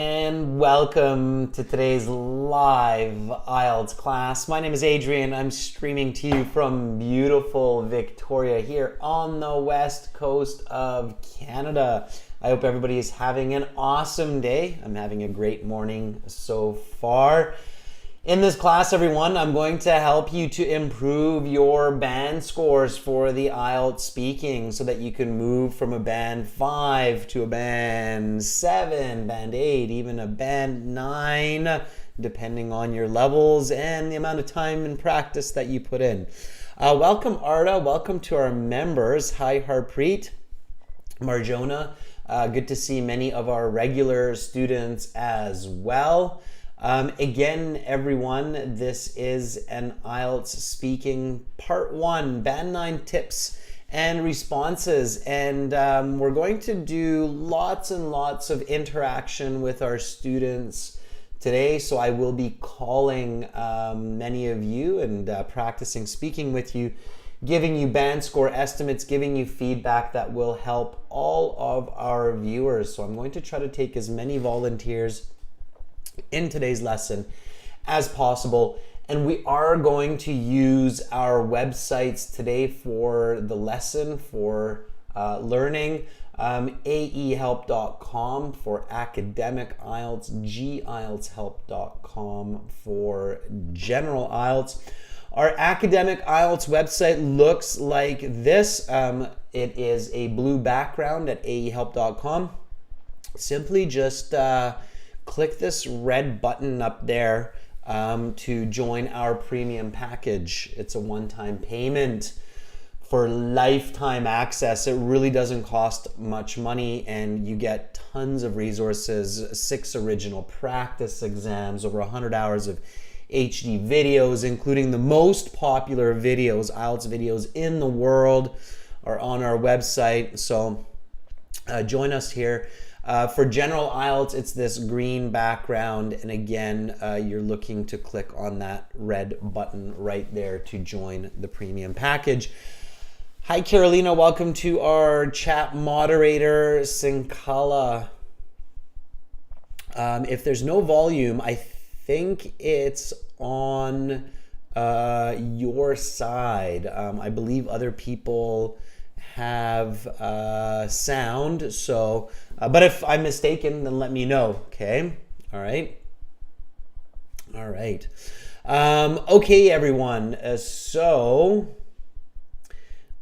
And welcome to today's live IELTS class. My name is Adrian. I'm streaming to you from beautiful Victoria here on the west coast of Canada. I hope everybody is having an awesome day. I'm having a great morning so far. In this class, everyone, I'm going to help you to improve your band scores for the IELTS speaking so that you can move from a band 5 to a band 7, band 8, even a band 9, depending on your levels and the amount of time and practice that you put in. Welcome, Arda. Welcome to our members. Hi, Harpreet, Marjona. Good to see many of our regular students as well. Again, everyone, this is an IELTS speaking part 1, band 9 tips and responses. And we're going to do lots and lots of interaction with our students today. So I will be calling many of you and practicing speaking with you, giving you band score estimates, giving you feedback that will help all of our viewers. So I'm going to try to take as many volunteers in today's lesson as possible, and we are going to use our websites today for the lesson for learning. AEhelp.com for academic IELTS, GIELTShelp.com for general IELTS. Our academic IELTS website looks like this. It is a blue background at AEhelp.com. Simply just click this red button up there to join our premium package. It's a one-time payment for lifetime access. It really doesn't cost much money, and you get tons of resources, 6 original practice exams, over 100 hours of HD videos, including the most popular videos, IELTS videos in the world, are on our website. So join us here. For general IELTS, it's this green background, and again, you're looking to click on that red button right there to join the premium package. Hi, Carolina. Welcome to our chat moderator, Sinkala. If there's no volume, I think it's on your side. I believe other people have sound, so but if I'm mistaken, then let me know. Okay. All right. Okay, everyone, so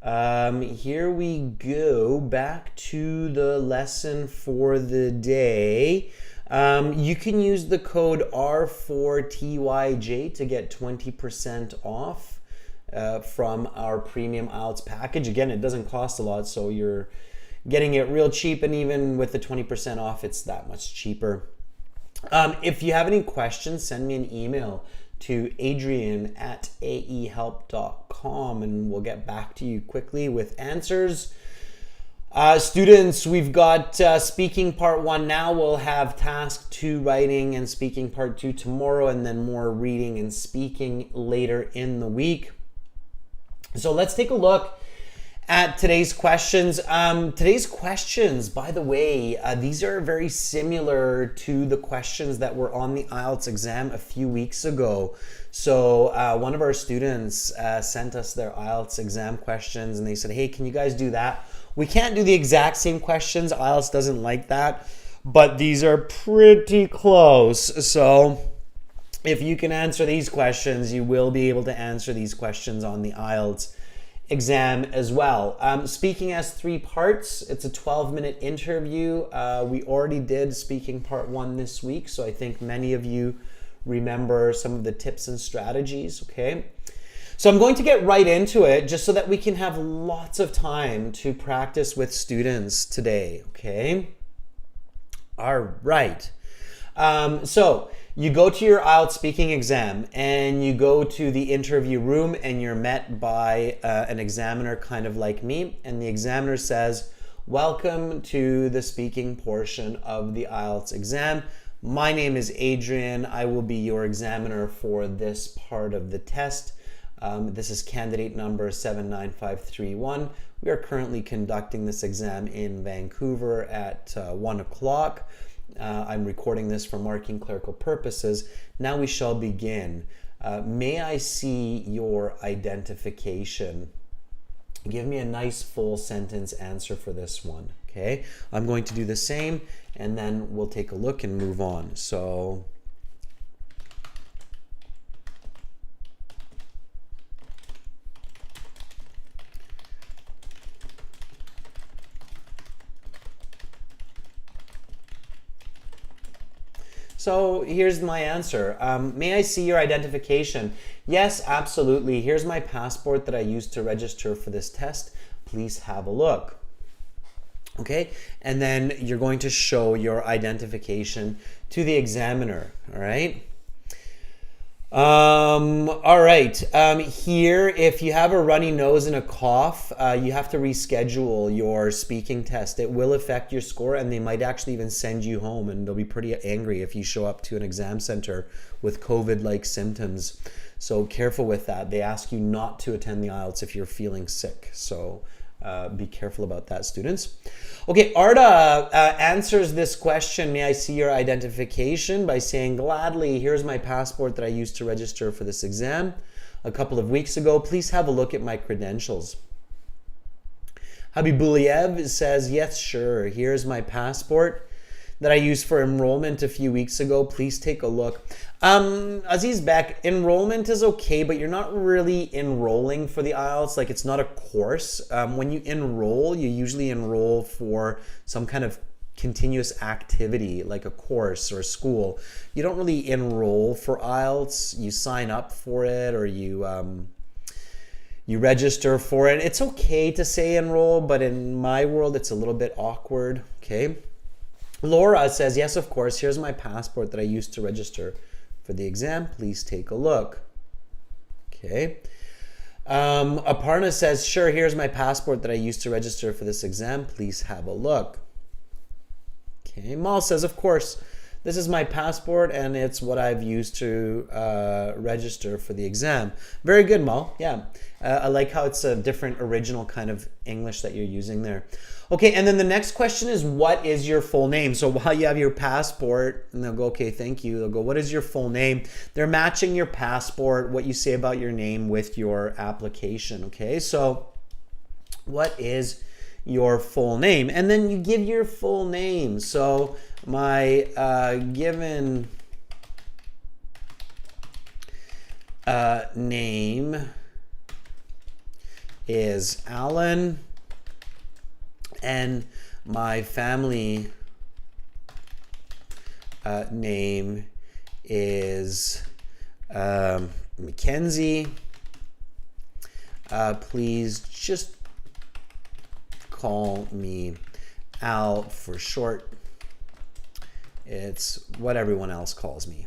here we go back to the lesson for the day. You can use the code R4TYJ to get 20% off from our premium IELTS package. Again, it doesn't cost a lot, so you're getting it real cheap, and even with the 20% off, it's that much cheaper. If you have any questions, send me an email to adrian@aehelp.com, and we'll get back to you quickly with answers. Students, we've got speaking part 1 now. We'll have task 2 writing and speaking part 2 tomorrow, and then more reading and speaking later in the week. So let's take a look at today's questions. Today's questions, by the way, these are very similar to the questions that were on the IELTS exam a few weeks ago. So one of our students sent us their IELTS exam questions, and they said, hey, can you guys do that? We can't do the exact same questions. IELTS doesn't like that, but these are pretty close. So if you can answer these questions, you will be able to answer these questions on the IELTS exam as well. Speaking has 3 parts. It's a 12-minute interview. We already did speaking part 1 this week, so I think many of you remember some of the tips and strategies, okay? So I'm going to get right into it just so that we can have lots of time to practice with students today, okay? All right. So you go to your IELTS speaking exam, and you go to the interview room, and you're met by an examiner kind of like me, and the examiner says, welcome to the speaking portion of the IELTS exam. My name is Adrian. I will be your examiner for this part of the test. This is candidate number 79531. We are currently conducting this exam in Vancouver at 1 o'clock. I'm recording this for marking clerical purposes. Now we shall begin. May I see your identification? Give me a nice full sentence answer for this one. Okay, I'm going to do the same, and then we'll take a look and move on. So here's my answer. May I see your identification? Yes, absolutely. Here's my passport that I used to register for this test. Please have a look. Okay, and then you're going to show your identification to the examiner. All right. All right. Here, if you have a runny nose and a cough, you have to reschedule your speaking test. It will affect your score, and they might actually even send you home, and they'll be pretty angry if you show up to an exam center with COVID-like symptoms. So careful with that. They ask you not to attend the IELTS if you're feeling sick. So be careful about that, students. Okay, Arda answers this question, may I see your identification, by saying, gladly, here's my passport that I used to register for this exam a couple of weeks ago. Please have a look at my credentials. Habibuliev says, yes, sure, here's my passport that I used for enrollment a few weeks ago. Please take a look. Aziz Beck, enrollment is okay, but you're not really enrolling for the IELTS. Like, it's not a course. When you enroll, you usually enroll for some kind of continuous activity, like a course or a school. You don't really enroll for IELTS. You sign up for it, or you register for it. It's okay to say enroll, but in my world, it's a little bit awkward. Okay. Laura says, yes, of course, here's my passport that I used to register for the exam. Please take a look. Okay. Aparna says, sure, here's my passport that I used to register for this exam. Please have a look. Okay. Mal says, of course, this is my passport and it's what I've used to register for the exam. Very good, Mal. Yeah. I like how it's a different original kind of English that you're using there. Okay, and then the next question is, what is your full name? So while you have your passport, and they'll go, okay, thank you. They'll go, what is your full name? They're matching your passport, what you say about your name, with your application, okay? So what is your full name? And then you give your full name. So my given name is Alan, and my family name is Mackenzie. Please just call me Al for short. It's what everyone else calls me.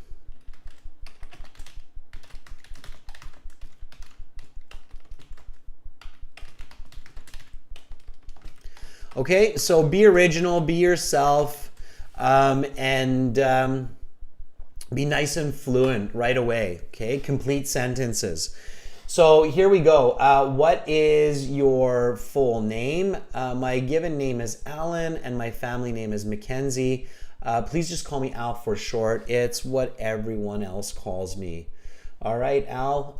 Okay, so be original, be yourself, and be nice and fluent right away, okay? Complete sentences. So here we go. What is your full name? My given name is Alan, and my family name is Mackenzie. Please just call me Al for short. It's what everyone else calls me. All right, Al,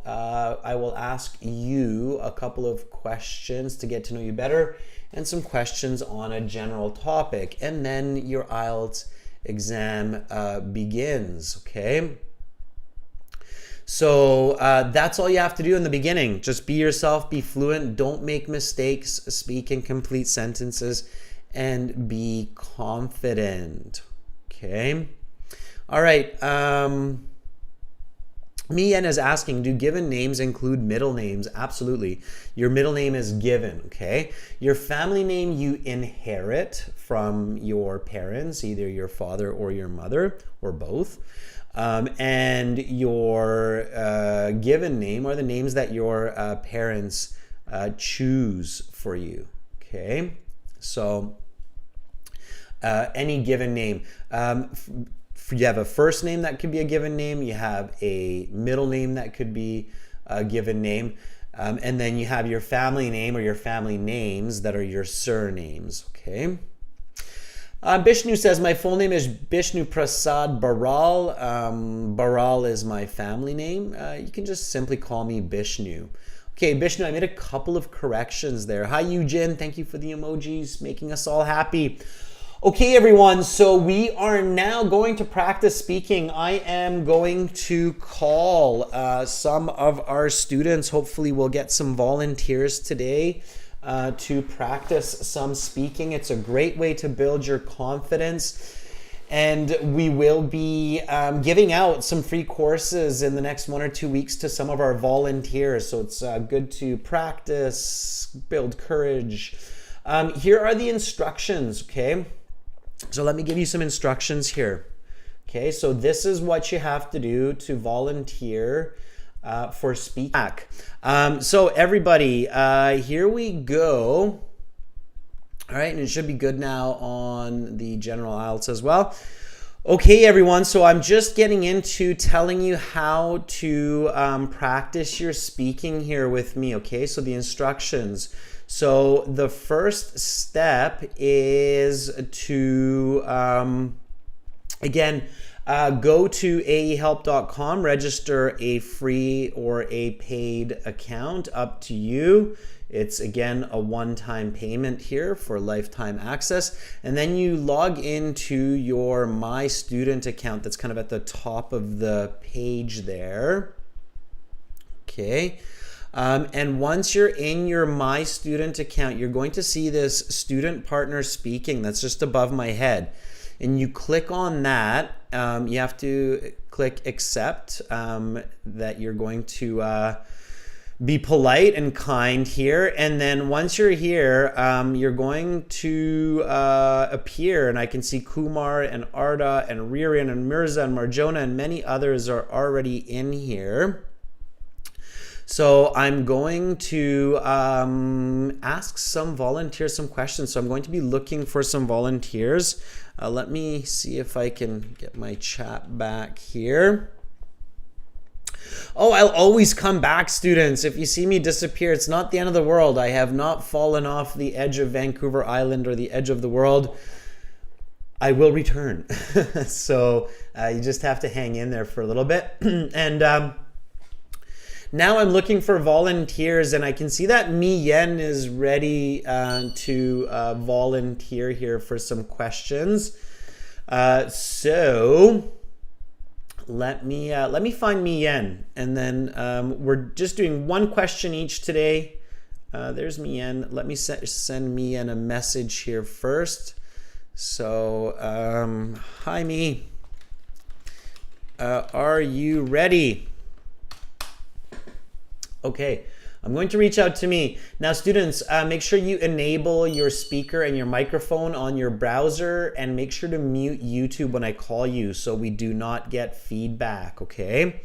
I will ask you a couple of questions to get to know you better, and some questions on a general topic, and then your IELTS exam begins, okay? So that's all you have to do in the beginning. Just be yourself, be fluent, don't make mistakes, speak in complete sentences, and be confident, okay? All right, Mian is asking, do given names include middle names? Absolutely. Your middle name is given, okay? Your family name you inherit from your parents, either your father or your mother, or both. And your given name are the names that your parents choose for you, okay? So any given name. You have a first name that could be a given name. You have a middle name that could be a given name. And then you have your family name or your family names that are your surnames, okay? Bishnu says, my full name is Bishnu Prasad Baral. Baral is my family name. You can just simply call me Bishnu. Okay, Bishnu, I made a couple of corrections there. Hi, Eugene. Thank you for the emojis, making us all happy. Okay, everyone, so we are now going to practice speaking. I am going to call some of our students. Hopefully, we'll get some volunteers today to practice some speaking. It's a great way to build your confidence. And we will be giving out some free courses in the next 1 or 2 weeks to some of our volunteers. So it's good to practice, build courage. Here are the instructions, okay? So let me give you some instructions here. Okay, so this is what you have to do to volunteer for speaking. So everybody, here we go. All right, and it should be good now on the general IELTS as well. Okay, everyone, so I'm just getting into telling you how to practice your speaking here with me, okay? So the instructions. So the first step is to, again, go to aehelp.com, register a free or a paid account, up to you. It's, again, a one-time payment here for lifetime access. And then you log into your My Student account that's kind of at the top of the page there. Okay. And once you're in your My Student account, you're going to see this Student Partner Speaking that's just above my head. And you click on that. You have to click Accept, that you're going to be polite and kind here. And then once you're here, you're going to appear, and I can see Kumar and Arda and Ririn and Mirza and Marjona and many others are already in here. So I'm going to ask some volunteers some questions. So I'm going to be looking for some volunteers. Let me see if I can get my chat back here. Oh, I'll always come back, students. If you see me disappear, it's not the end of the world. I have not fallen off the edge of Vancouver Island or the edge of the world. I will return. So you just have to hang in there for a little bit. And now I'm looking for volunteers, and I can see that Mi Yen is ready to volunteer here for some questions. So let me find Mi Yen, and then we're just doing one question each today. There's Mi Yen. Let me send Mi Yen a message here first. So hi Mi, are you ready? Okay, I'm going to reach out to me. Now, students, make sure you enable your speaker and your microphone on your browser, and make sure to mute YouTube when I call you so we do not get feedback, okay?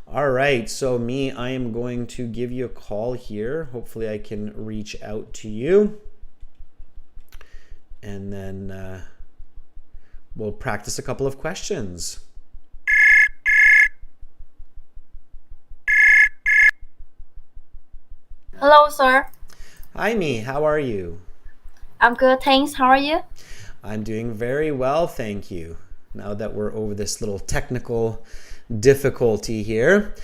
All right, so Mi, I am going to give you a call here. Hopefully I can reach out to you. And then we'll practice a couple of questions. Hello, sir. Hi, Mi. How are you? I'm good, thanks. How are you? I'm doing very well, thank you. Now that we're over this little technical difficulty here.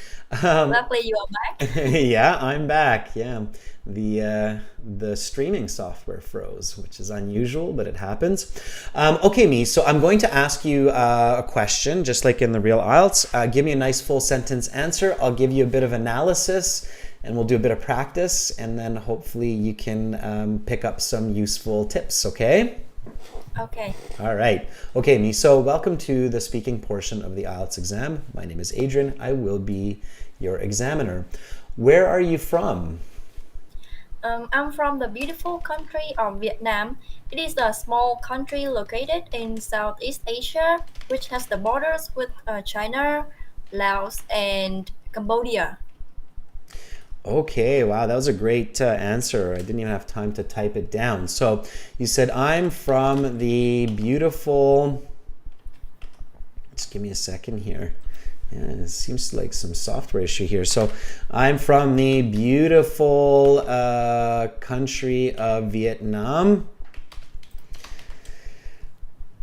Luckily, you are back. Yeah, I'm back. Yeah, the streaming software froze, which is unusual, but it happens. Okay, Mi. So I'm going to ask you a question, just like in the real IELTS. Give me a nice full sentence answer. I'll give you a bit of analysis, and we'll do a bit of practice, and then hopefully you can pick up some useful tips, okay? Okay. All right. Okay, Mi. So welcome to the speaking portion of the IELTS exam. My name is Adrian. I will be your examiner. Where are you from? I'm from the beautiful country of Vietnam. It is a small country located in Southeast Asia, which has the borders with China, Laos, and Cambodia. Okay, wow, that was a great answer. I didn't even have time to type it down. So you said, I'm from the beautiful, just give me a second here. Yeah, it seems like some software issue here. So I'm from the beautiful country of Vietnam.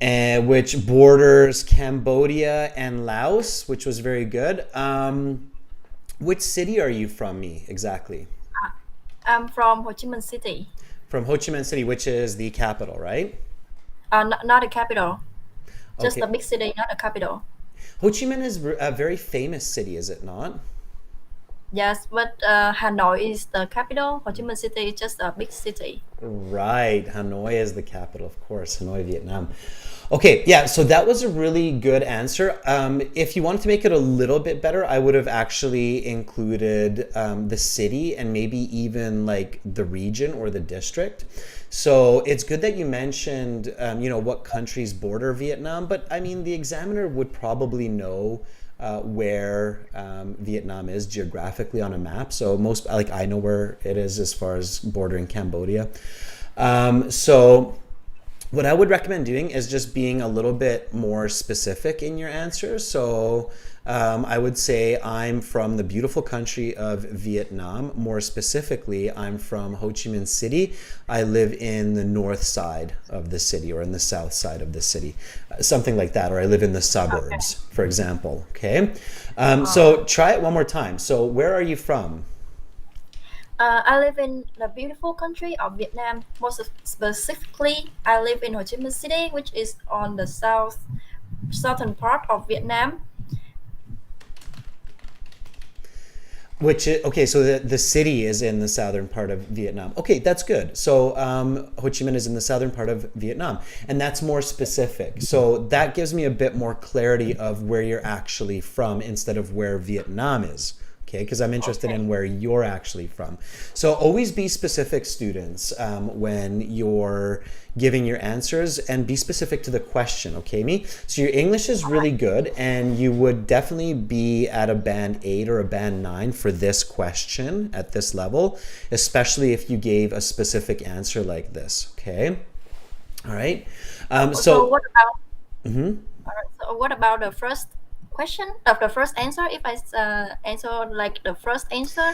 and which borders Cambodia and Laos, which was very good. Which city are you from, me exactly? I'm from Ho Chi Minh City. From Ho Chi Minh City, which is the capital, right? Not the capital, just the Okay. big city, not the capital. Ho Chi Minh is a very famous city, is it not? Yes, but Hanoi is the capital. Ho Chi Minh City is just a big city. Right. Hanoi is the capital, of course. Hanoi, Vietnam. Okay, yeah, so that was a really good answer. If you wanted to make it a little bit better, I would have actually included the city and maybe even like the region or the district. So it's good that you mentioned, what countries border Vietnam, but I mean, the examiner would probably know where Vietnam is geographically on a map. So most, like, I know where it is as far as bordering Cambodia. So what I would recommend doing is just being a little bit more specific in your answers. So I would say I'm from the beautiful country of Vietnam. More specifically, I'm from Ho Chi Minh City. I live in the north side of the city or in the south side of the city, something like that. Or I live in the Okay. suburbs, for example. Okay. So try it one more time. So where are you from? I live in the beautiful country of Vietnam. Specifically, I live in Ho Chi Minh City, which is on the southern part of Vietnam. Which is, okay, so the city is in the southern part of Vietnam. Okay, that's good. So Ho Chi Minh is in the southern part of Vietnam, and that's more specific. So that gives me a bit more clarity of where you're actually from instead of where Vietnam is. Okay, because I'm interested Okay. in where you're actually from. So always be specific, students, when you're giving your answers, and be specific to the question, okay, me? So your English is really good, and you would definitely be at a band 8 or a band 9 for this question at this level, especially if you gave a specific answer like this, okay? All right. So So what about so what about the first question of the first answer? If I answer like the first answer,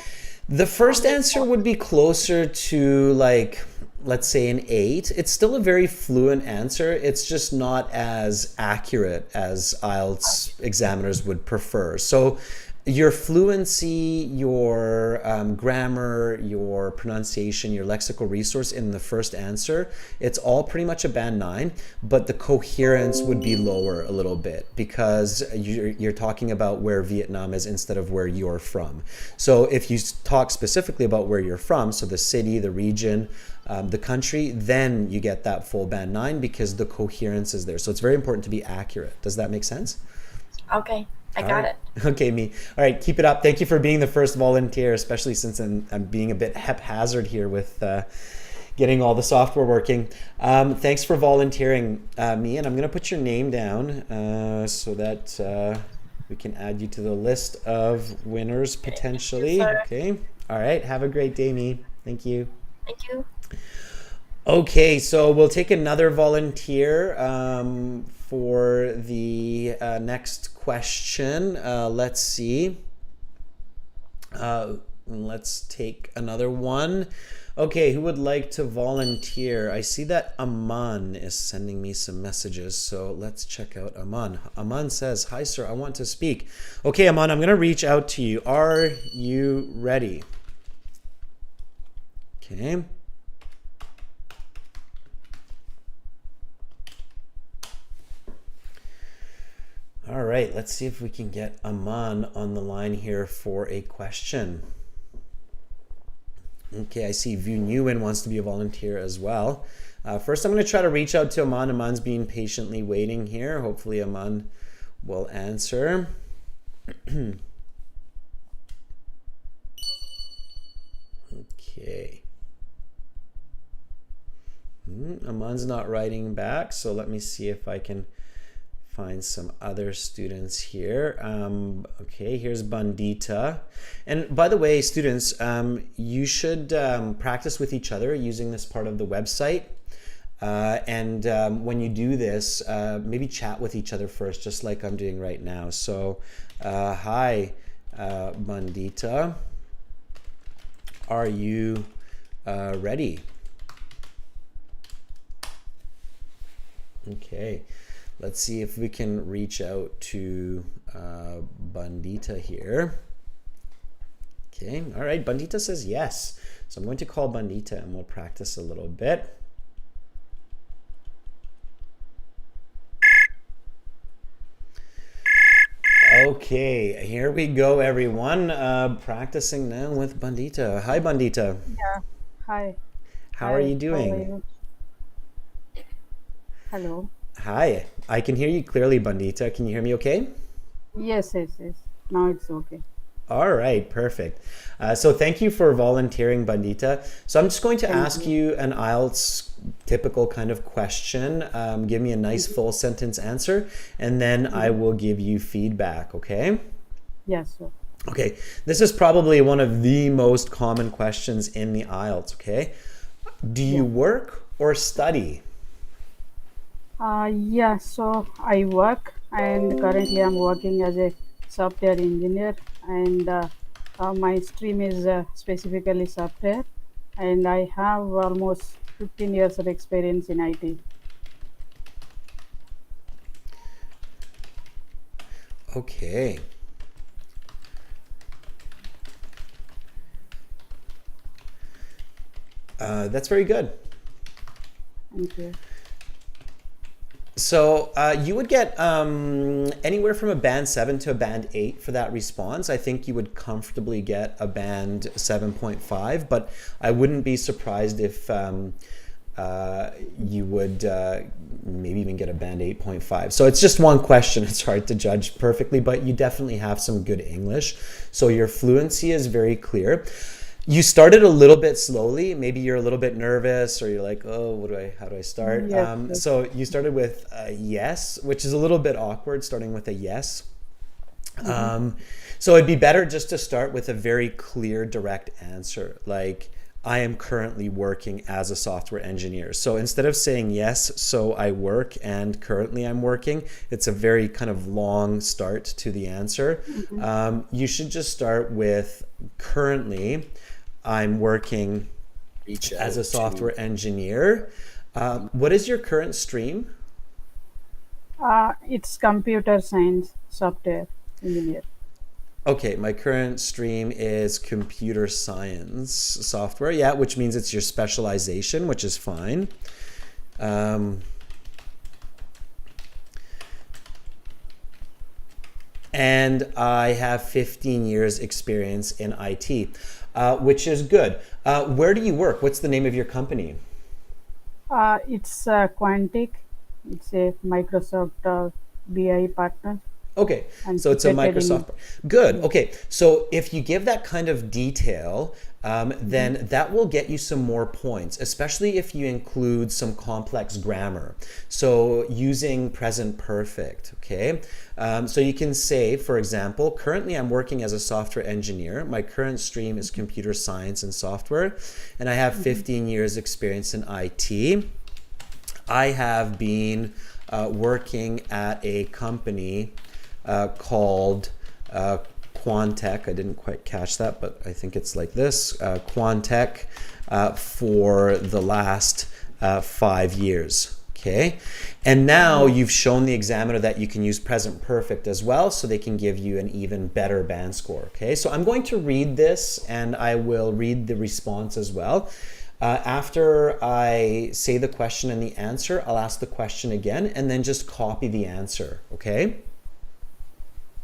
the first only answer for would be closer to, like, let's say an 8. It's still a very fluent answer. It's just not as accurate as IELTS examiners would prefer. So your fluency, your grammar, your pronunciation, your lexical resource in the first answer, it's all pretty much a band 9, but the coherence would be lower a little bit because you're talking about where Vietnam is instead of where you're from. So if you talk specifically about where you're from, so the city, the region, the country, then you get that full band 9 because the coherence is there. So it's very important to be accurate. Does that make sense? okay, I All got right. it. Okay, me. All right, keep it up. Thank you for being the first volunteer, especially since I'm being a bit haphazard here with getting all the software working. Thanks for volunteering, me, and I'm going to put your name down so that we can add you to the list of winners Okay, thank you, potentially. sir. Okay. All right. Have a great day, me. Thank you. Thank you. Okay, so we'll take another volunteer for the next question. Let's see. Let's take another one. Okay, who would like to volunteer? I see that Aman is sending me some messages, so let's check out Aman. Aman says, "Hi, sir, I want to speak." Okay, Aman, I'm going to reach out to you. Are you ready? Okay. All right, let's see if we can get Aman on the line here for a question. Okay, I see Vu Nguyen wants to be a volunteer as well. First, I'm going to try to reach out to Aman. Aman's been patiently waiting here. Hopefully, Aman will answer. Okay. Aman's not writing back, so let me see if I can find some other students here. Okay, here's Bandita. And by the way, students, you should practice with each other using this part of the website. And when you do this, maybe chat with each other first, just like I'm doing right now. So, hi, Bandita. Are you ready? Okay, let's see if we can reach out to Bandita here. Okay, all right, Bandita says yes. So I'm going to call Bandita and we'll practice a little bit. Okay, here we go, everyone. Practicing now with Bandita. Hi, Bandita. Yeah. Hi. How are Hi. you How are doing? you? Hello. Hi, I can hear you clearly, Bandita. Can you hear me okay? Yes, yes, yes. Now it's okay. All right, perfect. So thank you for volunteering, Bandita. So I'm just going to Thank ask you. you an IELTS typical kind of question. Give me a nice Mhm. full sentence answer, and then I Mhm. will give you feedback, okay? Yes, sir. Okay, this is probably one of the most common questions in the IELTS, okay? Do you Yeah. work or study? Yeah, so I work and currently I'm working as a software engineer and my stream is specifically software and I have almost 15 years of experience in IT. Okay. That's very good. Thank you. So you would get anywhere from a band 7 to a band 8 for that response. I think you would comfortably get a band 7.5, but I wouldn't be surprised if you would maybe even get a band 8.5. So it's just one question. It's hard to judge perfectly, but you definitely have some good English. So your fluency is very clear. You started a little bit slowly. Maybe you're a little bit nervous, or you're like, "Oh, how do I start?" Yes, yes. So you started with a yes, which is a little bit awkward, starting with a yes. Mm-hmm. So it'd be better just to start with a very clear, direct answer, like I am currently working as a software engineer. So instead of saying yes, so I work and currently I'm working, it's a very kind of long start to the answer. Mm-hmm. You should just start with currently I'm working Reach as a out to software engineer. What is your current stream? It's computer science software engineer. Okay, my current stream is computer science software. Yeah, which means it's your specialization, which is fine. Um, and I have 15 years experience in IT, which is good. Where do you work? What's the name of your company? It's Quantic. It's a Microsoft BI partner Okay, and so it's a situated in, Microsoft. Good. yes. Okay, so if you give that kind of detail, Mm-hmm. then that will get you some more points, especially if you include some complex grammar. So using present perfect, okay? So you can say, for example, currently I'm working as a software engineer. My current stream is computer science and software, and I have Mm-hmm. 15 years experience in IT. I have been working at a company called Quantec. I didn't quite catch that, but I think it's like this, Quantec, for the last 5 years. Okay, and now Yeah. you've shown the examiner that you can use present perfect as well, so they can give you an even better band score. Okay, so I'm going to read this and I will read the response as well. After I say the question and the answer, I'll ask the question again and then just copy the answer. Okay?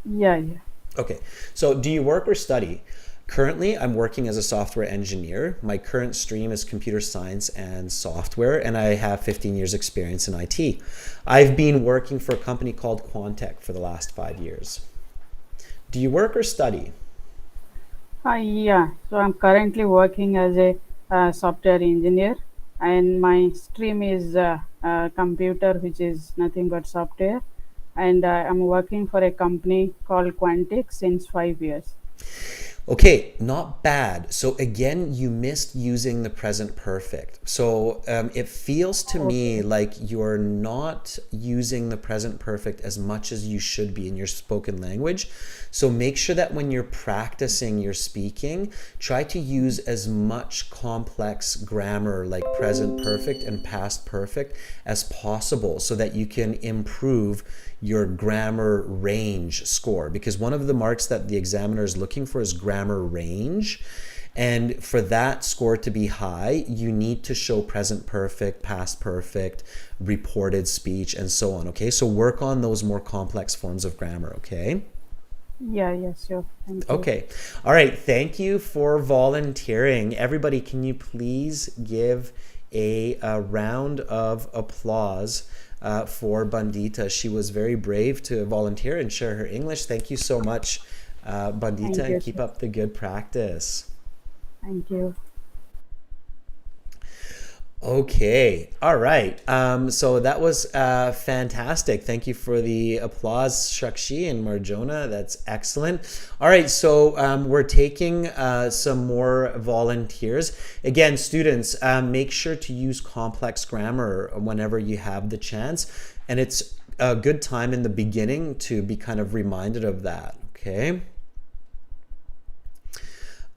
Yeah, yeah. Okay, so do you work or study? Currently, I'm working as a software engineer. My current stream is computer science and software, and I have 15 years experience in IT. I've been working for a company called Quantec for the last 5 years. Do you work or study? Yeah. So I'm currently working as a software engineer, and my stream is computer, which is nothing but software. And I'm working for a company called Quantic since 5 years. Okay, not bad. So again, you missed using the present perfect. So it feels to me Okay. like you're not using the present perfect as much as you should be in your spoken language. So make sure that when you're practicing your speaking, try to use as much complex grammar like present perfect and past perfect as possible so that you can improve your grammar range score, because one of the marks that the examiner is looking for is grammar range. And for that score to be high, you need to show present perfect, past perfect, reported speech, and so on. Okay, so work on those more complex forms of grammar. Okay. Yeah, yeah, sure. Thank you. Okay. All right. Thank you for volunteering. Everybody, can you please give a round of applause for Bandita? She was very brave to volunteer and share her English. Thank you so much, Bandita, Thank and you, keep sir. up the good practice. Thank you. Okay. All right. So that was fantastic. Thank you for the applause, Shakshi and Marjona. That's excellent. All right. So we're taking some more volunteers. Again, students, make sure to use complex grammar whenever you have the chance. And it's a good time in the beginning to be kind of reminded of that. Okay.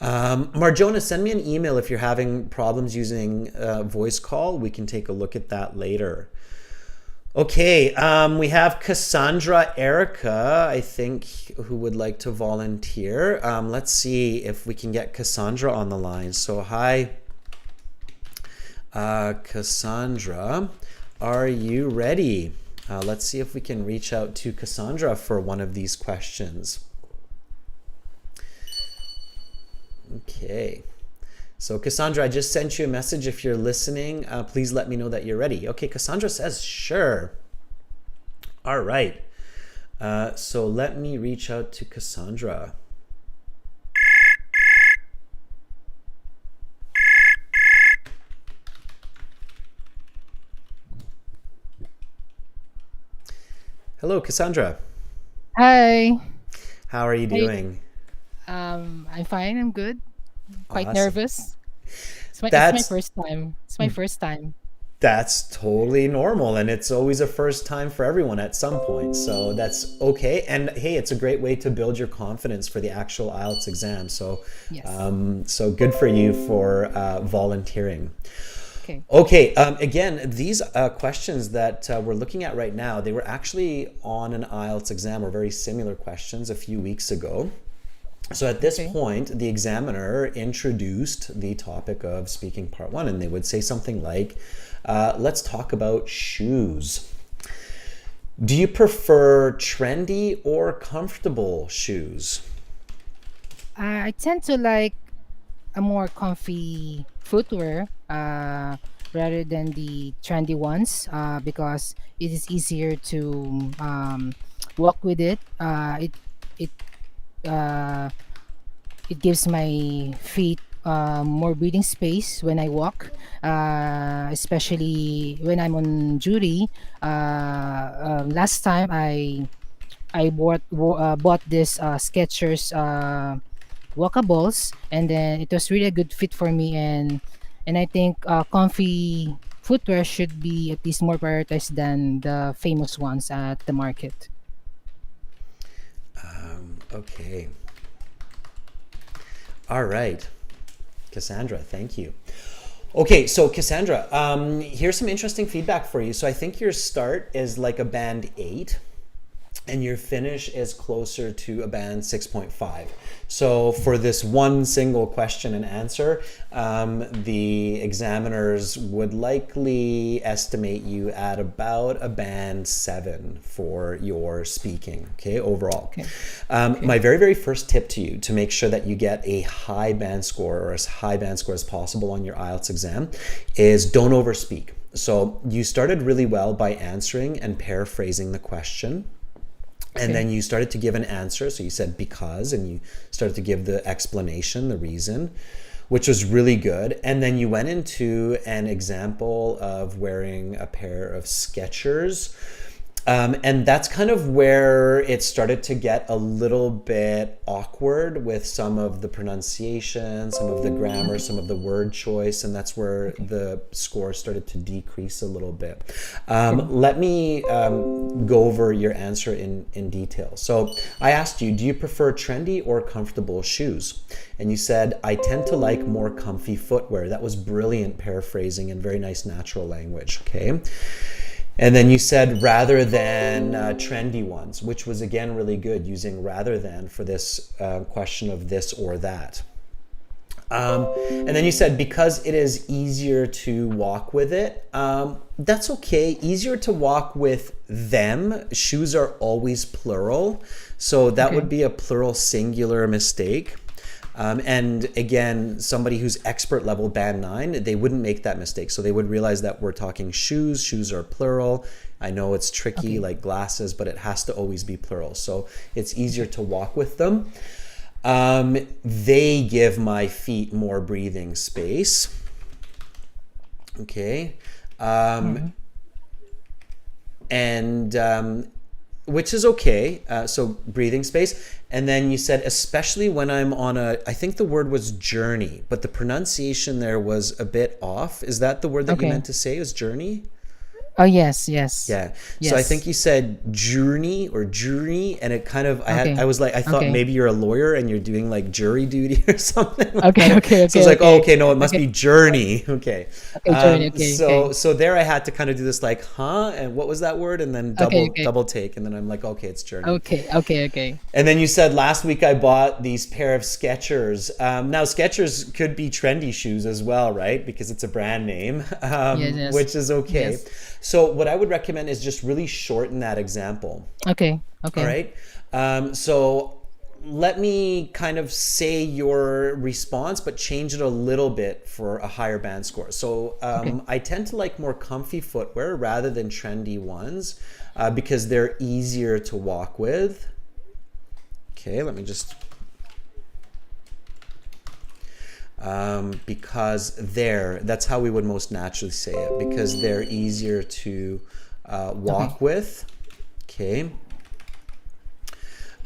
Marjona, send me an email if you're having problems using voice call. We can take a look at that later. Okay, we have Cassandra Erica, I think, who would like to volunteer. Let's see if we can get Cassandra on the line. So, hi, Cassandra. Are you ready? Let's see if we can reach out to Cassandra for one of these questions. Okay. So Cassandra, I just sent you a message. If you're listening, please let me know that you're ready. Okay, Cassandra says, sure. All right. So let me reach out to Cassandra. Hello, Cassandra. Hi. How are you How you doing? I'm fine. I'm good. Quite Awesome. nervous. It's my That's first time. It's my first time. That's totally normal, and it's always a first time for everyone at some point. So that's okay. And hey, it's a great way to build your confidence for the actual IELTS exam. So, Yes. so good for you for volunteering. Okay. Okay, again, these questions that we're looking at right now, they were actually on an IELTS exam, or very similar questions a few weeks ago. So at this Okay. point, the examiner introduced the topic of speaking part one, and they would say something like, let's talk about shoes. Do you prefer trendy or comfortable shoes? I tend to like a more comfy footwear rather than the trendy ones because it is easier to walk with it. It uh, it gives my feet more breathing space when I walk, especially when I'm on duty. Last time I bought this Skechers walkables, and then it was really a good fit for me. And I think comfy footwear should be at least more prioritized than the famous ones at the market. Okay. All right. Cassandra, thank you. Okay, so Cassandra, here's some interesting feedback for you. So I think your start is like a band 8 and your finish is closer to a band 6.5. So for this one single question and answer, the examiners would likely estimate you at about a band 7 for your speaking, okay, overall. Okay. My very, very first tip to you to make sure that you get a high band score, or as high band score as possible on your IELTS exam, is don't overspeak. So you started really well by answering and paraphrasing the question. And Okay. then you started to give an answer. So you said because, and you started to give the explanation, the reason, which was really good. And then you went into an example of wearing a pair of Skechers. And that's kind of where it started to get a little bit awkward with some of the pronunciation, some of the grammar, some of the word choice, and that's where the score started to decrease a little bit. Let me go over your answer in detail. So I asked you, do you prefer trendy or comfortable shoes? And you said, I tend to like more comfy footwear. That was brilliant paraphrasing and very nice natural language, okay? And then you said rather than trendy ones, which was again really good, using rather than for this question of this or that. And then you said because it is easier to walk with it. That's okay. Easier to walk with them. Shoes are always plural. So that would be a plural singular mistake. And again, somebody who's expert level band 9, they wouldn't make that mistake. So they would realize that we're talking shoes. Shoes are plural. I know it's tricky like glasses, but it has to always be plural. So it's easier to walk with them. They give my feet more breathing space. Okay. And which is okay. So breathing space. And then you said, especially when I'm on I think the word was journey, but the pronunciation there was a bit off. Is that the word that you meant to say, was journey? Oh, yes, yes. Yeah. Yes. So I think you said journey or journey, and it kind of I was like, I thought maybe you're a lawyer and you're doing like jury duty or something. Like that. So it's like, oh, okay, no, it must be journey. Okay. Journey, So there I had to kind of do this like, huh? And what was that word? And then double take, and then I'm like, okay, it's journey. Okay. And then you said last week I bought these pair of Skechers. Now Skechers could be trendy shoes as well, right? Because it's a brand name, Yes. which is okay. Yes. So what I would recommend is just really shorten that example. Okay. All right. So let me kind of say your response, but change it a little bit for a higher band score. So I tend to like more comfy footwear rather than trendy ones because they're easier to walk with. Okay, let me just... because that's how we would most naturally say it, because they're easier to walk with. Okay.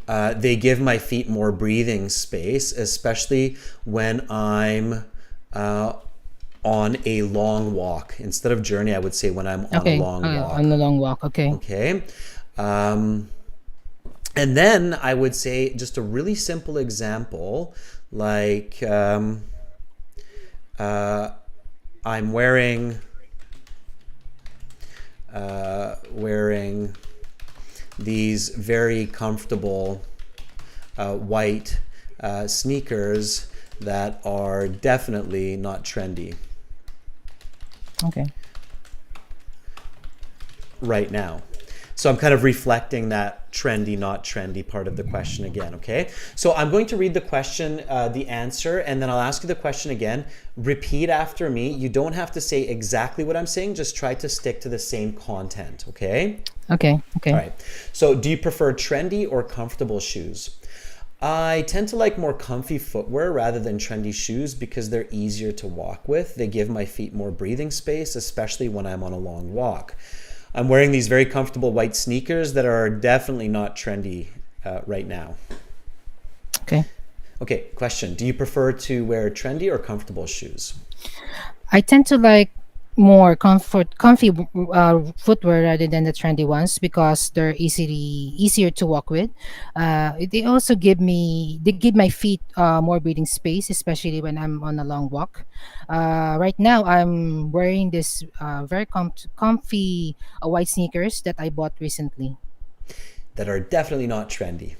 They give my feet more breathing space, especially when I'm on a long walk. Instead of journey, I would say when I'm on a long walk. On a long walk, Okay. And then I would say just a really simple example, like I'm wearing these very comfortable white sneakers that are definitely not trendy. Okay. Right now. So I'm kind of reflecting that trendy, not trendy part of the question again, okay? So I'm going to read the question, the answer, and then I'll ask you the question again. Repeat after me. You don't have to say exactly what I'm saying. Just try to stick to the same content, okay? Okay. All right. So do you prefer trendy or comfortable shoes? I tend to like more comfy footwear rather than trendy shoes because they're easier to walk with. They give my feet more breathing space, especially when I'm on a long walk. I'm wearing these very comfortable white sneakers that are definitely not trendy right now. Okay, question. Do you prefer to wear trendy or comfortable shoes? I tend to like more comfy footwear rather than the trendy ones because they're easier to walk with. They give my feet more breathing space, especially when I'm on a long walk. Right now, I'm wearing this very comfy white sneakers that I bought recently. That are definitely not trendy.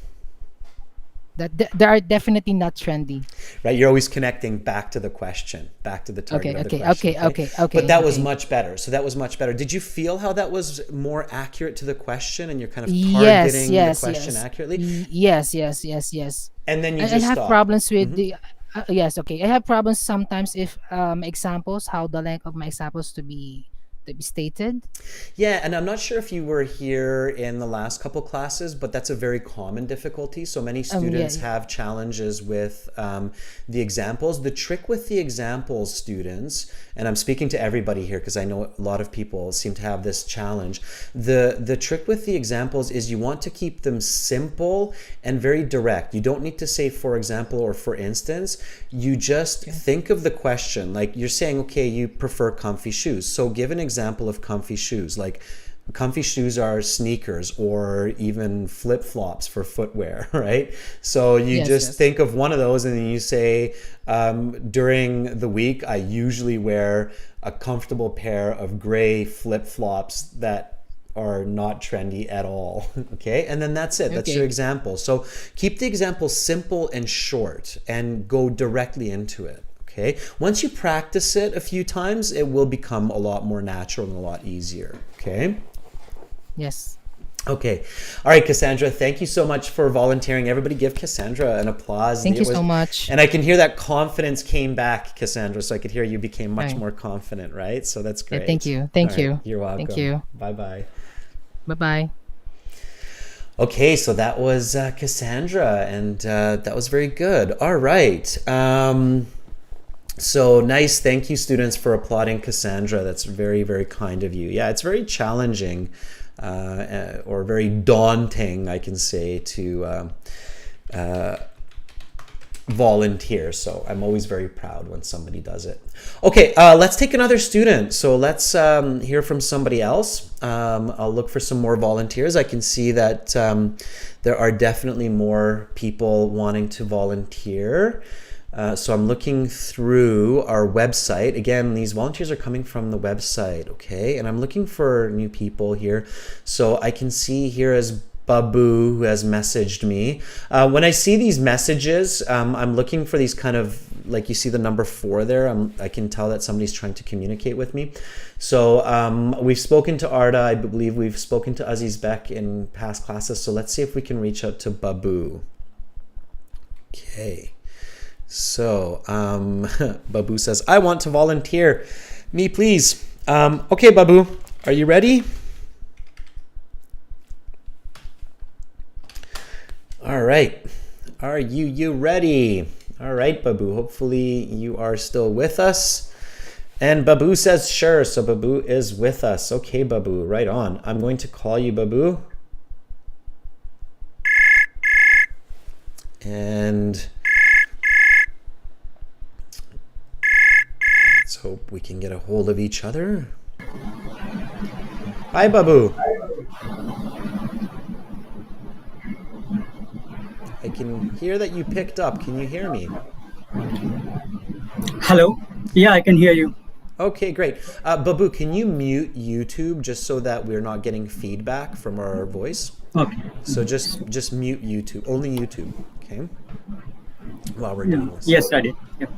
They are definitely not trendy. Right, you're always connecting back to the question, back to the target of the question. Okay. But that was much better. So that was much better. Did you feel how that was more accurate to the question, and you're kind of targeting the question accurately? Yes. And then you I just have stop. problems with the yes. Okay, I have problems sometimes if examples how the length of my examples to be to be stated? Yeah, and I'm not sure if you were here in the last couple classes, but that's a very common difficulty. So many students Yeah. have challenges with the examples. The trick with the examples, students, and I'm speaking to everybody here because I know a lot of people seem to have this challenge. The trick with the examples is you want to keep them simple and very direct. You don't need to say for example or for instance. You just think of the question. Like you're saying, okay, you prefer comfy shoes. So give an example of comfy shoes. Like comfy shoes are sneakers or even flip-flops for footwear, right? So you Yes, just yes. think of one of those and then you say, during the week, I usually wear a comfortable pair of gray flip-flops that are not trendy at all. Okay, and then that's it. That's Okay. your example. So keep the example simple and short and go directly into it. Okay, once you practice it a few times, it will become a lot more natural and a lot easier. Okay. Yes. Okay. All right, Cassandra, thank you so much for volunteering. Everybody give Cassandra an applause. Thank It you so much. And I can hear that confidence came back, Cassandra. So I could hear you became much Right. more confident, right? So that's Yeah, great. thank you. Thank All right, you. You're welcome. Thank you. Bye-bye. Bye-bye. Okay, so that was Cassandra, and that was very good. All right. So nice. Thank you, students, for applauding Cassandra. That's very, very kind of you. Yeah, it's very challenging or very daunting, I can say, to volunteer. So I'm always very proud when somebody does it. Okay, let's take another student. So let's hear from somebody else. I'll look for some more volunteers. I can see that there are definitely more people wanting to volunteer. So I'm looking through our website. Again, these volunteers are coming from the website, okay? And I'm looking for new people here. So I can see here as Babu, who has messaged me. When I see these messages, I'm looking for these kind of, like you see the number 4 there, I can tell that somebody's trying to communicate with me. So we've spoken to Arda, I believe we've spoken to Aziz Bek in past classes. So let's see if we can reach out to Babu. Okay. So Babu says, I want to volunteer. Me, please. Okay, Babu, are you ready? All right. Are you ready? All right, Babu. Hopefully you are still with us. And Babu says, sure. So Babu is with us. Okay, Babu, right on. I'm going to call you, Babu. And let's hope we can get a hold of each other. Hi, Babu. I can hear that you picked up. Can you hear me? Hello. Yeah, I can hear you. Okay, great. Babu, can you mute YouTube just so that we're not getting feedback from our voice? Okay. So just mute YouTube, only YouTube, okay? While we're doing this. Yes, I did. Yeah.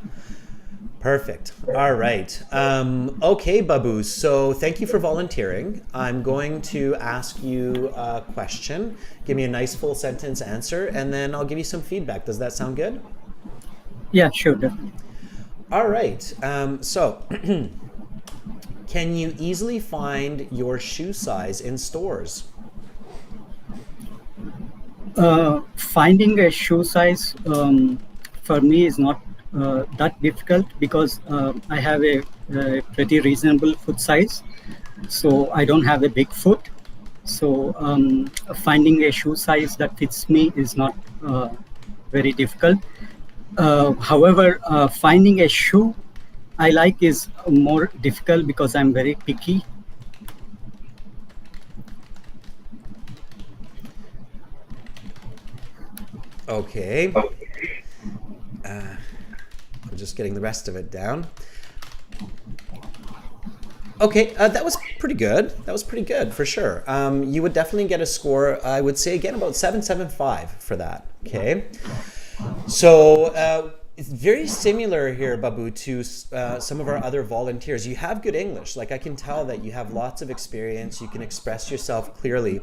Perfect. All right. Okay, Babu. So thank you for volunteering. I'm going to ask you a question. Give me a nice full sentence answer, and then I'll give you some feedback. Does that sound good? Yeah, sure. Definitely. All right. So can you easily find your shoe size in stores? Finding a shoe size for me is not that difficult because I have a pretty reasonable foot size, so I don't have a big foot. So finding a shoe size that fits me is not very difficult. However, finding a shoe I like is more difficult because I'm very picky. Okay. I'm just getting the rest of it down. Okay, that was pretty good. That was pretty good for sure. You would definitely get a score, I would say again, about 7.75 for that. Okay. So it's very similar here, Babu, to some of our other volunteers. You have good English. Like, I can tell that you have lots of experience. You can express yourself clearly.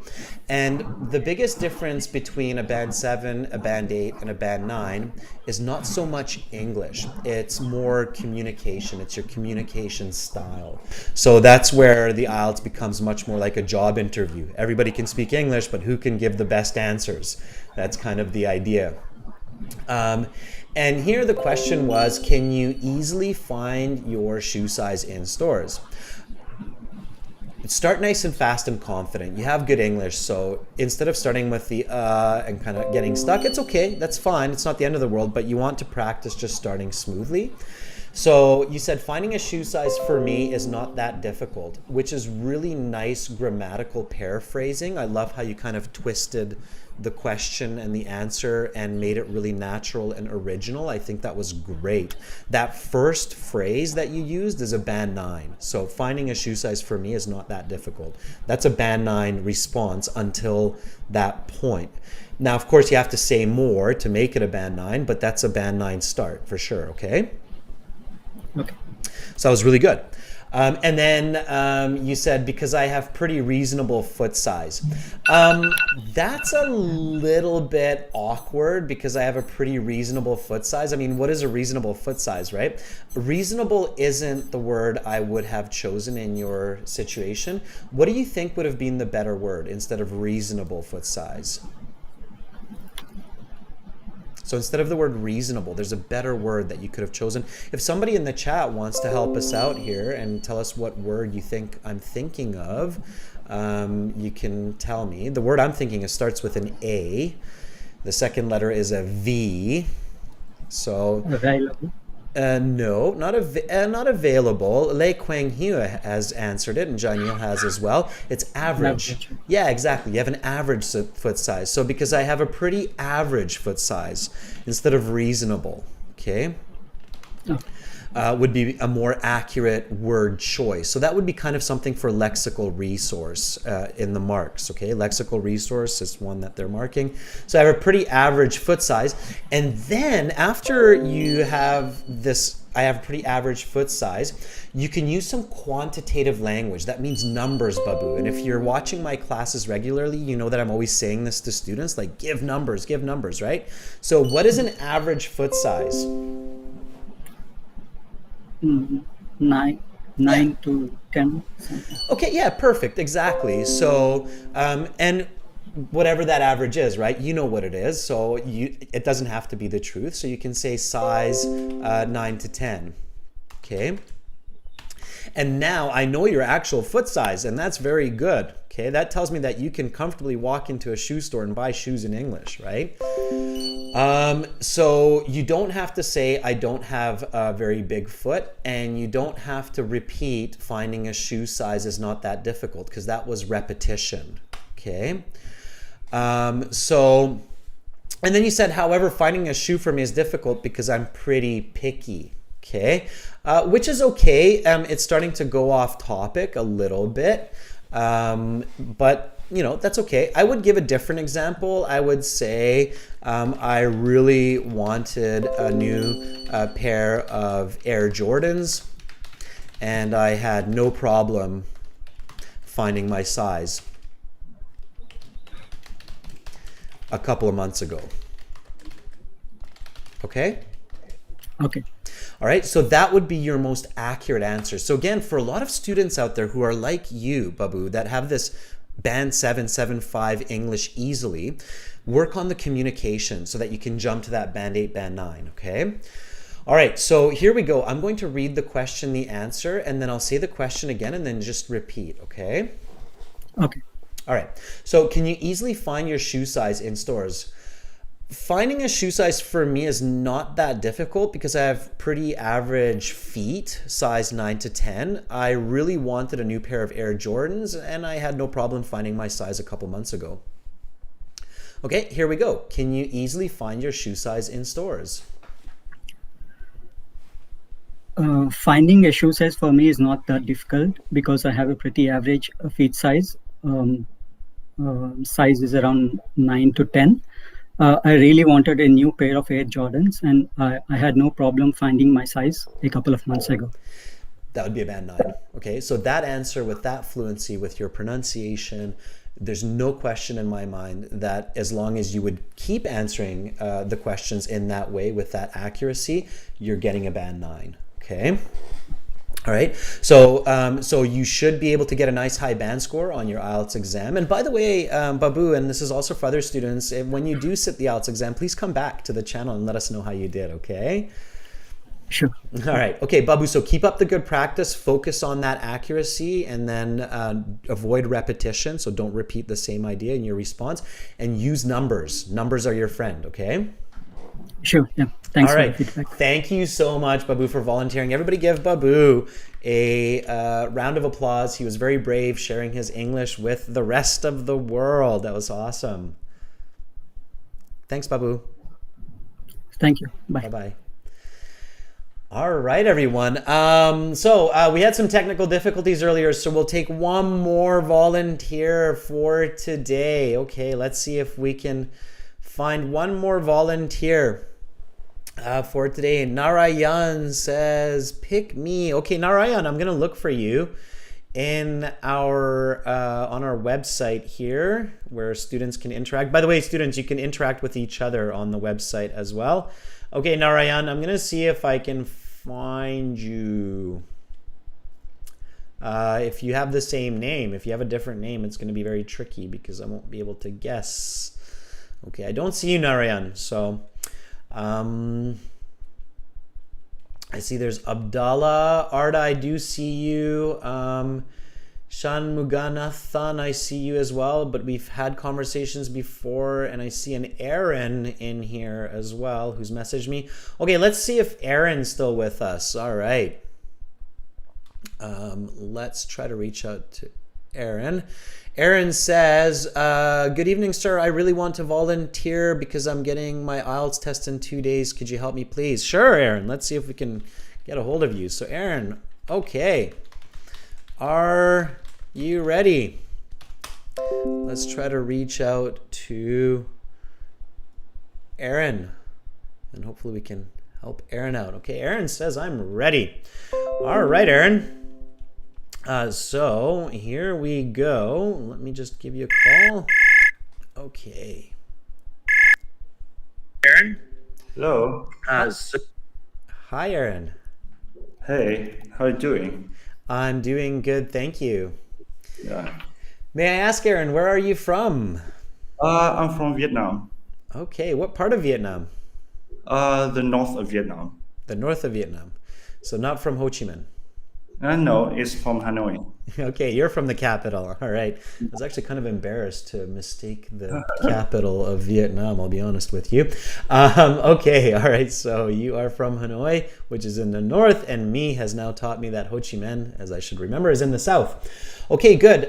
And the biggest difference between a band 7, a band 8, and a band 9 is not so much English. It's more communication. It's your communication style. So that's where the IELTS becomes much more like a job interview. Everybody can speak English, but who can give the best answers? That's kind of the idea. And here the question was, can you easily find your shoe size in stores? Start nice and fast and confident. You have good English, so instead of starting with the and kind of getting stuck, it's okay, that's fine, it's not the end of the world, but you want to practice just starting smoothly. So you said finding a shoe size for me is not that difficult, which is really nice grammatical paraphrasing. I love how you kind of twisted the question and the answer and made it really natural and original. I think that was great. That first phrase that you used is a band 9. So finding a shoe size for me is not that difficult. That's a band 9 response until that point. Now, of course, you have to say more to make it a band 9, but that's a band 9 start for sure, okay? Okay. So that was really good. And then you said, because I have pretty reasonable foot size. That's a little bit awkward, because I have a pretty reasonable foot size. I mean, what is a reasonable foot size, right? Reasonable isn't the word I would have chosen in your situation. What do you think would have been the better word instead of reasonable foot size? So instead of the word reasonable, there's a better word that you could have chosen. If somebody in the chat wants to help us out here and tell us what word you think I'm thinking of, you can tell me. The word I'm thinking of starts with an A. The second letter is a V. So Available. no, not available. Lei Kwang Hiu has answered it, and Janil has as well. It's average. Average. Yeah, exactly. You have an average foot size. So because I have a pretty average foot size instead of reasonable, okay, would be a more accurate word choice. So that would be kind of something for lexical resource in the marks, okay? Lexical resource is one that they're marking. So I have a pretty average foot size. And then after you have this, I have a pretty average foot size, you can use some quantitative language. That means numbers, Babu. And if you're watching my classes regularly, you know that I'm always saying this to students, like give numbers, right? So what is an average foot size? 9 to 10. Okay, yeah, perfect, exactly. So, and whatever that average is, right? You know what it is, so it doesn't have to be the truth. So you can say size 9 to 10, okay? And now I know your actual foot size, and that's very good, okay? That tells me that you can comfortably walk into a shoe store and buy shoes in English, right? So you don't have to say, I don't have a very big foot, and you don't have to repeat finding a shoe size is not that difficult, because that was repetition, okay? So, and then you said, however, finding a shoe for me is difficult because I'm pretty picky, okay? Which is okay. It's starting to go off topic a little bit, but you know, that's okay. I would give a different example. I would say I really wanted a new pair of Air Jordans, and I had no problem finding my size a couple of months ago. Okay? Okay. All right, so that would be your most accurate answer. So again, for a lot of students out there who are like you, Babu, that have this band 7, 7.5 English easily, work on the communication so that you can jump to that band 8, band 9, okay? All right, so here we go. I'm going to read the question, the answer, and then I'll say the question again and then just repeat, okay? Okay. All right, so can you easily find your shoe size in stores? Finding a shoe size for me is not that difficult because I have pretty average feet, size 9 to 10. I really wanted a new pair of Air Jordans, and I had no problem finding my size a couple months ago. Okay, here we go. Can you easily find your shoe size in stores? Finding a shoe size for me is not that difficult because I have a pretty average feet size. Size is around 9 to 10. I really wanted a new pair of Air Jordans, and I had no problem finding my size a couple of months ago. That would be a band 9. Okay, so that answer with that fluency, with your pronunciation, there's no question in my mind that as long as you would keep answering the questions in that way with that accuracy, you're getting a band 9. Okay. All right. So you should be able to get a nice high band score on your IELTS exam. And by the way, Babu, and this is also for other students, when you do sit the IELTS exam, please come back to the channel and let us know how you did. Okay. Sure. All right. Okay, Babu, so keep up the good practice, focus on that accuracy, and then avoid repetition. So don't repeat the same idea in your response, and use numbers. Numbers are your friend, okay? Sure. Yeah. Thanks All right. for the feedback. Thank you so much, Babu, for volunteering. Everybody give Babu a round of applause. He was very brave sharing his English with the rest of the world. That was awesome. Thanks, Babu. Thank you. Bye. Bye-bye. All right, everyone. We had some technical difficulties earlier, so we'll take one more volunteer for today. Okay, let's see if we can find one more volunteer for today. Narayan says, pick me. Okay, Narayan, I'm going to look for you in our on our website here where students can interact. By the way, students, you can interact with each other on the website as well. Okay, Narayan, I'm going to see if I can find you. If you have the same name, if you have a different name, it's going to be very tricky because I won't be able to guess. Okay, I don't see you, Narayan. So I see there's Abdallah. Arda, I do see you. Shan Muganathan, I see you as well, but we've had conversations before, and I see an Aaron in here as well who's messaged me. Okay, let's see if Aaron's still with us. All right. Let's try to reach out to Aaron. Aaron says, good evening, sir. I really want to volunteer because I'm getting my IELTS test in 2 days. Could you help me, please? Sure, Aaron. Let's see if we can get a hold of you. So, Aaron, okay. Are you ready? Let's try to reach out to Aaron and hopefully we can help Aaron out. Okay, Aaron says I'm ready. All right, Aaron. So here we go. Let me just give you a call. Okay. Aaron? Hello. Hi, Aaron. Hey, how are you doing? I'm doing good, thank you. Yeah. May I ask, Aaron, where are you from? I'm from Vietnam. Okay, what part of Vietnam? The north of Vietnam. The north of Vietnam. So not from Ho Chi Minh. No, it's from Hanoi. Okay, you're from the capital. All right. I was actually kind of embarrassed to mistake the capital of Vietnam, I'll be honest with you. Okay, all right. So you are from Hanoi, which is in the north, and me has now taught me that Ho Chi Minh, as I should remember, is in the south. Okay, good.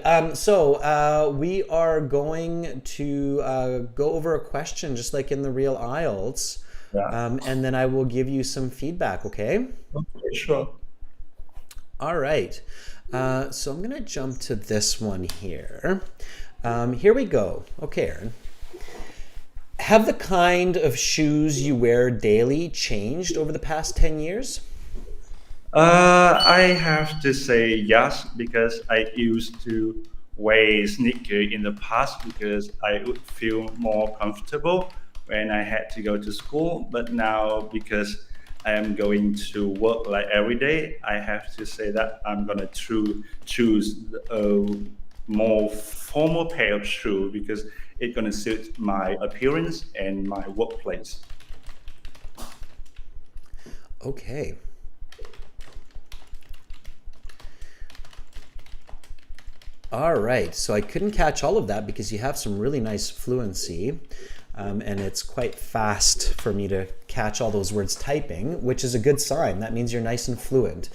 We are going to go over a question just like in the real IELTS, and then I will give you some feedback, okay? Okay, sure. All right. So I'm going to jump to this one here. Here we go. Okay, Aaron. Have the kind of shoes you wear daily changed over the past 10 years? I have to say yes, because I used to wear sneakers in the past because I would feel more comfortable when I had to go to school. But now, because I am going to work like every day, I have to say that I'm gonna choose a more formal pair of shoes because it's gonna suit my appearance and my workplace. Okay. All right, so I couldn't catch all of that because you have some really nice fluency. And it's quite fast for me to catch all those words typing, which is a good sign. That means you're nice and fluent.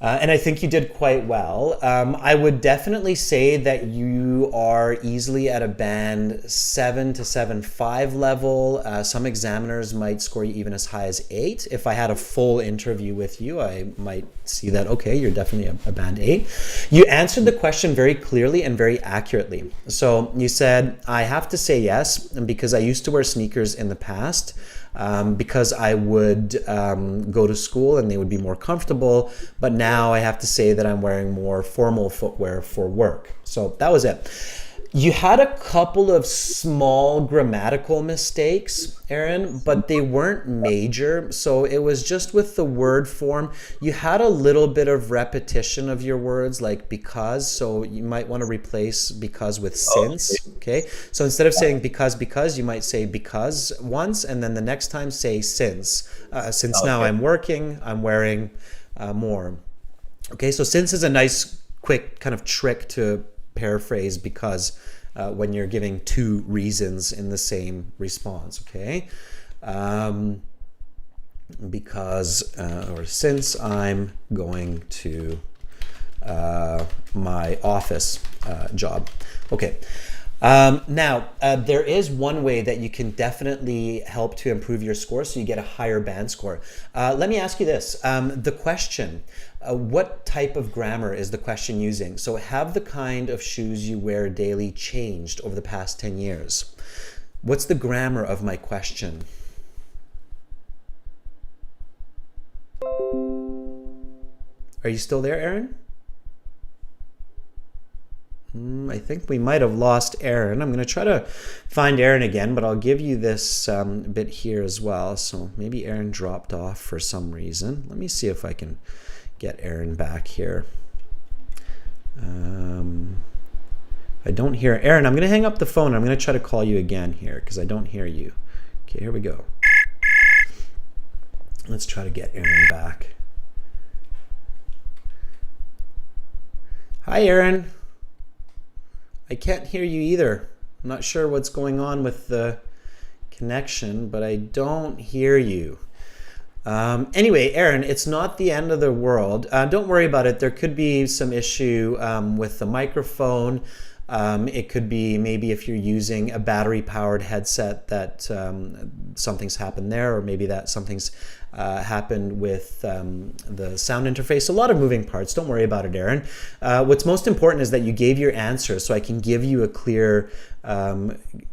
And I think you did quite well. I would definitely say that you are easily at a band 7 to 7.5 level. Some examiners might score you even as high as 8. If I had a full interview with you, I might see that, okay, you're definitely a band 8. You answered the question very clearly and very accurately. So you said, I have to say yes, because I used to wear sneakers in the past, because I would go to school and they would be more comfortable, but now I have to say that I'm wearing more formal footwear for work. So that was it. You had a couple of small grammatical mistakes, Aaron, but they weren't major. So it was just with the word form. You had a little bit of repetition of your words, like because. So you might want to replace because with since. Okay. So instead of saying because, you might say because once, and then the next time say since. Since now I'm working, I'm wearing more. Okay. So since is a nice, quick kind of trick to paraphrase because when you're giving two reasons in the same response, okay? Because or since I'm going to my office job. Okay. Now, there is one way that you can definitely help to improve your score so you get a higher band score. Let me ask you this. The question, what type of grammar is the question using? So have the kind of shoes you wear daily changed over the past 10 years? What's the grammar of my question? Are you still there, Aaron? I think we might have lost Aaron. I'm going to try to find Aaron again, but I'll give you this bit here as well. So maybe Aaron dropped off for some reason. Let me see if I can get Aaron back here. I don't hear Aaron. I'm going to hang up the phone. I'm going to try to call you again here because I don't hear you. Okay, here we go. Let's try to get Aaron back. Hi, Aaron. I can't hear you either. I'm not sure what's going on with the connection, but I don't hear you. Anyway, Aaron, it's not the end of the world. Don't worry about it. There could be some issue with the microphone. It could be maybe if you're using a battery-powered headset that something's happened there, or maybe that something's happened with the sound interface. A lot of moving parts. Don't worry about it, Aaron. What's most important is that you gave your answer, so I can give you a clear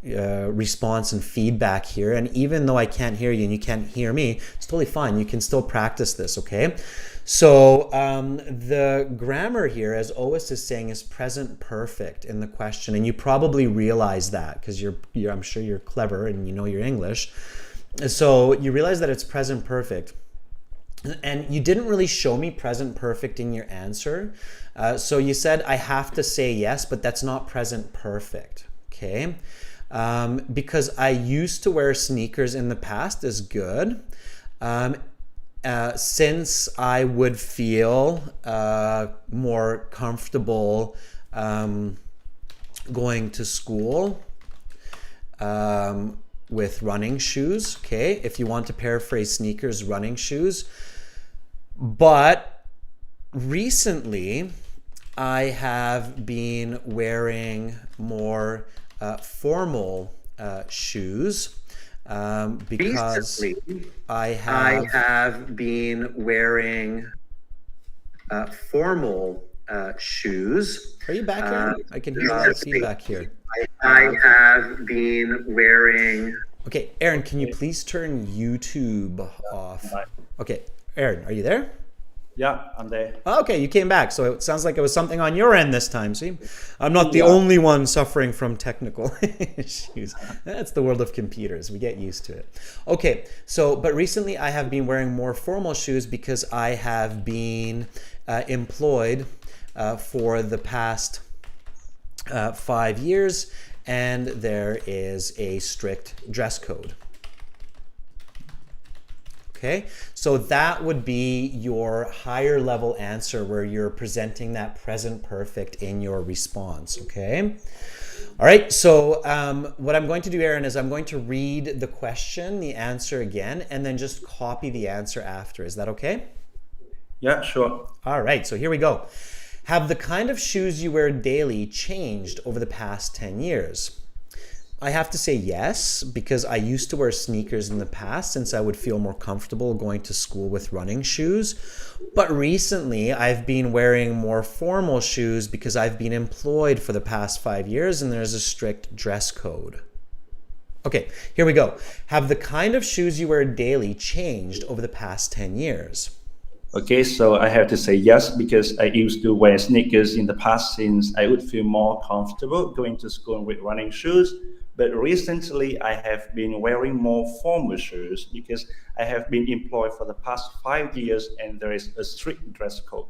response and feedback here. And even though I can't hear you and you can't hear me, it's totally fine. You can still practice this, okay? So the grammar here, as Ois is saying, is present perfect in the question, and you probably realize that because I'm sure you're clever and you know your English. So you realize that it's present perfect, and you didn't really show me present perfect in your answer. So you said I have to say yes, but that's not present perfect, okay? Because I used to wear sneakers in the past is good. Since I would feel more comfortable going to school with running shoes, okay? If you want to paraphrase sneakers, running shoes. But recently, I have been wearing more formal shoes. Because I have been wearing formal shoes. Are you back here? I can hear a lot of feedback here. I have been wearing... Okay, Aaron, can you please turn YouTube off? Okay, Aaron, are you there? Yeah, I'm there. Okay, you came back. So it sounds like it was something on your end this time. See, I'm not the only one suffering from technical issues. That's the world of computers. We get used to it. Okay, so, but recently I have been wearing more formal shoes because I have been employed for the past 5 years, and there is a strict dress code. Okay, so that would be your higher level answer where you're presenting that present perfect in your response, okay? All right, so what I'm going to do, Aaron, is I'm going to read the question, the answer again, and then just copy the answer after. Is that okay? Yeah, sure. All right, so here we go. Have the kind of shoes you wear daily changed over the past 10 years? I have to say yes, because I used to wear sneakers in the past since I would feel more comfortable going to school with running shoes. But recently I've been wearing more formal shoes because I've been employed for the past 5 years and there's a strict dress code. Okay, here we go. Have the kind of shoes you wear daily changed over the past 10 years? Okay, so I have to say yes, because I used to wear sneakers in the past since I would feel more comfortable going to school with running shoes. But recently I have been wearing more formal shoes because I have been employed for the past 5 years and there is a strict dress code.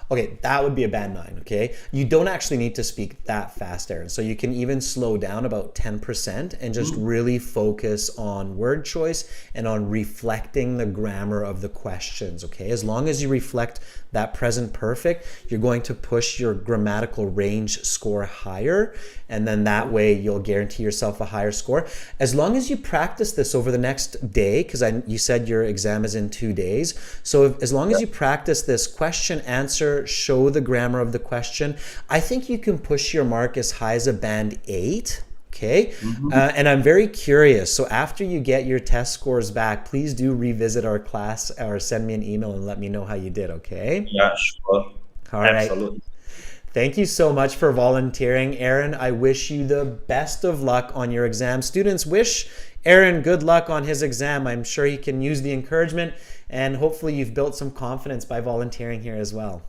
Okay, that would be a band 9, okay? You don't actually need to speak that fast, Aaron. So you can even slow down about 10% and just really focus on word choice and on reflecting the grammar of the questions, okay? As long as you reflect that present perfect, you're going to push your grammatical range score higher, and then that way you'll guarantee yourself a higher score. As long as you practice this over the next day, because you said your exam is in 2 days, so as long as you practice this question, answer, show the grammar of the question, I think you can push your mark as high as a band 8. Okay, and I'm very curious. So after you get your test scores back, please do revisit our class or send me an email and let me know how you did, okay? Yeah, sure. All right. Absolutely. Thank you so much for volunteering, Aaron. I wish you the best of luck on your exam. Students, wish Aaron good luck on his exam. I'm sure he can use the encouragement, and hopefully you've built some confidence by volunteering here as well.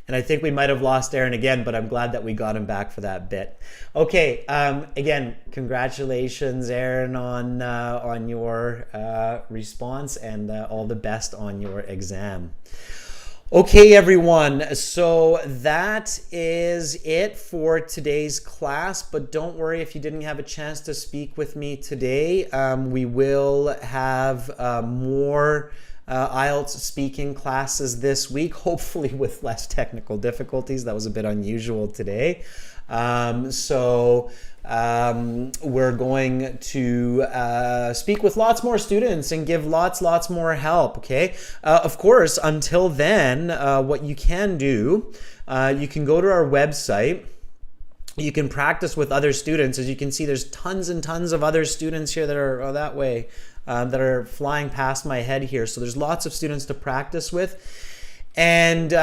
And I think we might have lost Aaron again, but I'm glad that we got him back for that bit. Okay, again, congratulations, Aaron, on your response, and all the best on your exam. Okay, everyone, so that is it for today's class, but don't worry if you didn't have a chance to speak with me today. We will have more IELTS speaking classes this week, hopefully with less technical difficulties. That was a bit unusual today. We're going to speak with lots more students and give lots more help, okay? Of course, until then, what you can do, you can go to our website. You can practice with other students. As you can see, there's tons and tons of other students here that are that way, that are flying past my head here. So there's lots of students to practice with. And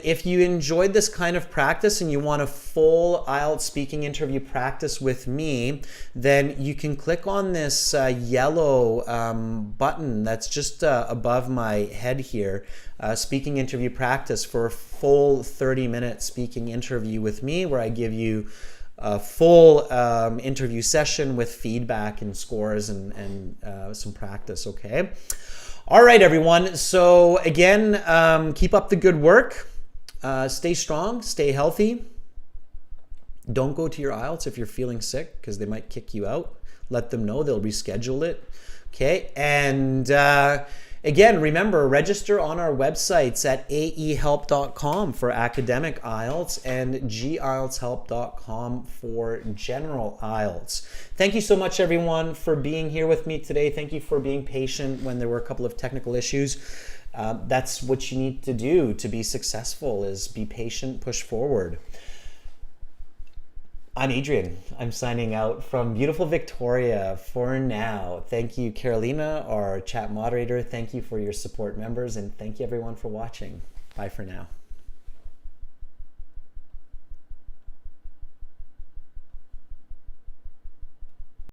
if you enjoyed this kind of practice and you want a full IELTS speaking interview practice with me, then you can click on this yellow button that's just above my head here, speaking interview practice, for a full 30-minute speaking interview with me, where I give you a full interview session with feedback and scores and some practice, okay? All right, everyone. So again, keep up the good work. Stay strong, stay healthy. Don't go to your IELTS if you're feeling sick, because they might kick you out. Let them know, they'll reschedule it. Okay, and again, remember, register on our websites at aehelp.com for academic IELTS and gieltshelp.com for general IELTS. Thank you so much, everyone, for being here with me today. Thank you for being patient when there were a couple of technical issues. That's what you need to do to be successful, is be patient, push forward. I'm Adrian. I'm signing out from beautiful Victoria for now. Thank you, Carolina, our chat moderator. Thank you for your support, members, and thank you, everyone, for watching. Bye for now.